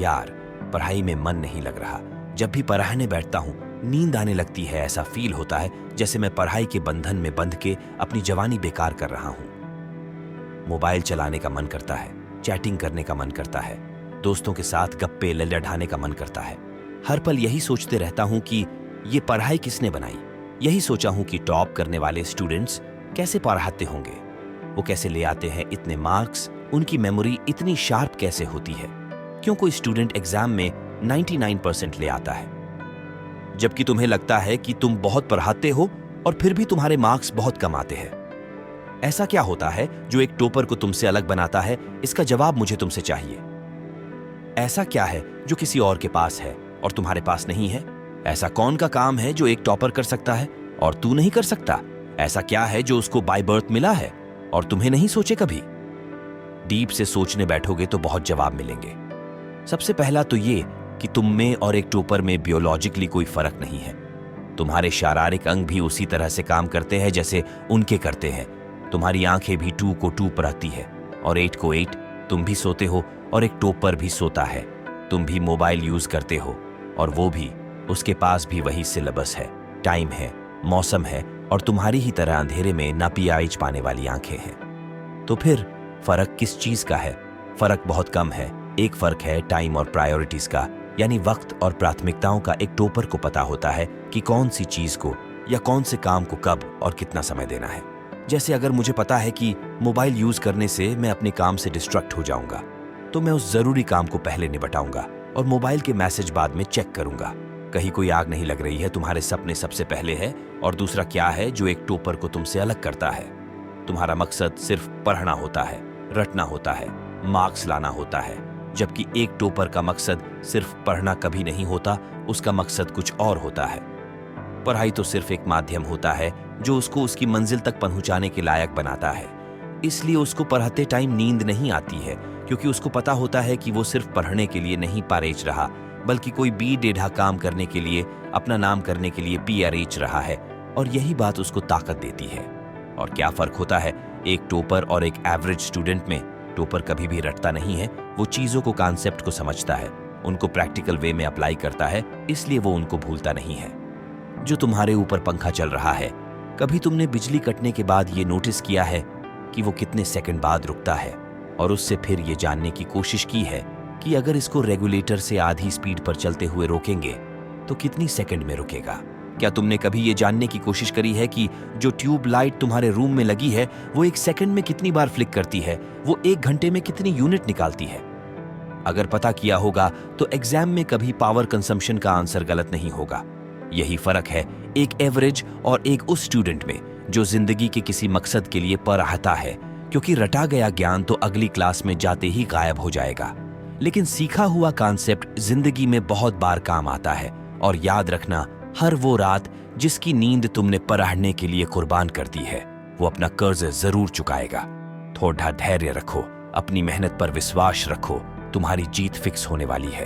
यार, पढ़ाई में मन नहीं लग रहा। जब भी पढ़ने बैठता हूँ नींद आने लगती है। ऐसा फील होता है जैसे मैं पढ़ाई के बंधन में बंध के अपनी जवानी बेकार कर रहा हूँ। मोबाइल चलाने का मन करता है, चैटिंग करने का मन करता है, दोस्तों के साथ गप्पे लड़ाने का मन करता है। हर पल यही सोचते रहता हूँ कि ये पढ़ाई किसने बनाई। यही सोचा हूँ कि टॉप करने वाले स्टूडेंट्स कैसे पढ़ाते होंगे, वो कैसे ले आते हैं इतने मार्क्स, उनकी मेमोरी इतनी शार्प कैसे होती है। क्यों कोई स्टूडेंट एग्जाम में 99% ले आता है, जबकि तुम्हें लगता है कि तुम बहुत पढ़ाते हो और फिर भी तुम्हारे मार्क्स बहुत कम आते हैं। ऐसा क्या होता है जो एक टॉपर को तुमसे अलग बनाता है? इसका जवाब मुझे तुमसे चाहिए। ऐसा क्या है जो किसी और के पास है और तुम्हारे पास नहीं है? ऐसा कौन का काम है जो एक टॉपर कर सकता है और तू नहीं कर सकता? ऐसा क्या है जो उसको बाय बर्थ मिला है और तुम्हें नहीं सोचे कभी? डीप से सोचने बैठोगे तो बहुत जवाब मिलेंगे। सबसे पहला तो ये कि तुम में और एक टॉपर में बियोलॉजिकली कोई फर्क नहीं है। तुम्हारे शारीरिक अंग भी उसी तरह से काम करते हैं जैसे उनके करते हैं। तुम्हारी आंखें भी 2 को 2 पढ़ती है और 8 को 8। तुम भी सोते हो और एक टॉपर भी सोता है। तुम भी मोबाइल यूज करते हो और वो भी, उसके पास भी वही सिलेबस है, टाइम है, मौसम है और तुम्हारी ही तरह अंधेरे में ना पीआईच पाने वाली आंखें हैं। तो फिर फर्क किस चीज का है? फर्क बहुत कम है। एक फर्क है टाइम और प्रायोरिटीज का, यानी वक्त और प्राथमिकताओं का। एक टॉपर को पता होता है कि कौन सी चीज को या कौन से काम को कब और कितना समय देना है। जैसे अगर मुझे पता है कि मोबाइल यूज करने से मैं अपने काम से डिस्ट्रैक्ट हो जाऊंगा, तो मैं उस जरूरी काम को पहले निपटाऊंगा और मोबाइल के मैसेज बाद में चेक करूंगा। कहीं कोई आग नहीं लग रही है, तुम्हारे सपने सबसे पहले है। और दूसरा क्या है जो एक टॉपर को तुमसे अलग करता है? तुम्हारा मकसद सिर्फ पढ़ना होता है, रटना होता है, मार्क्स लाना होता है, जबकि एक टॉपर का मकसद सिर्फ पढ़ना कभी नहीं होता, उसका मकसद कुछ और होता है। पढ़ाई तो सिर्फ एक माध्यम होता है जो उसको उसकी मंजिल तक पहुंचाने के लायक बनाता है। इसलिए उसको पढ़ाते टाइम नींद नहीं आती है, क्योंकि उसको पता होता है कि वो सिर्फ पढ़ने के लिए नहीं पारेच रहा, बल्कि कोई बी डेढ़ा काम करने के लिए, अपना नाम करने के लिए पीआरएच रहा है। और यही बात उसको ताकत देती है। और क्या फर्क होता है एक टॉपर और एक एवरेज स्टूडेंट में? टॉपर कभी भी रटता नहीं है, वो चीजों को, कॉन्सेप्ट को समझता है, उनको प्रैक्टिकल वे में अप्लाई करता है, इसलिए वो उनको भूलता नहीं है। जो तुम्हारे ऊपर पंखा चल रहा है, कभी तुमने बिजली कटने के बाद ये नोटिस किया है कि वो कितने सेकंड बाद रुकता है? और उससे फिर ये जानने की कोशिश की है कि अगर इसको रेगुलेटर से आधी स्पीड पर चलते हुए रोकेंगे तो कितनी सेकंड में रुकेगा? क्या तुमने कभी ये जानने की कोशिश करी है कि जो ट्यूब लाइट तुम्हारे रूम में लगी है वो 1 सेकंड में कितनी बार फ्लिक करती है? वो 1 घंटे में कितनी यूनिट निकालती है? अगर पता किया होगा तो एग्जाम में कभी पावर कंजम्पशन का आंसर गलत नहीं होगा। यही फर्क है एक एवरेज और एक उस स्टूडेंट में जो जिंदगी के किसी मकसद के लिए पढ़ता है, क्योंकि रटा गया ज्ञान तो अगली क्लास में जाते ही गायब हो जाएगा, लेकिन सीखा हुआ कॉन्सेप्ट जिंदगी में बहुत बार काम आता है। और याद रखना, हर वो रात जिसकी नींद तुमने पढ़ने के लिए कुर्बान कर दी है, वो अपना कर्ज जरूर चुकाएगा। थोड़ा धैर्य रखो, अपनी मेहनत पर विश्वास रखो, तुम्हारी जीत फिक्स होने वाली है।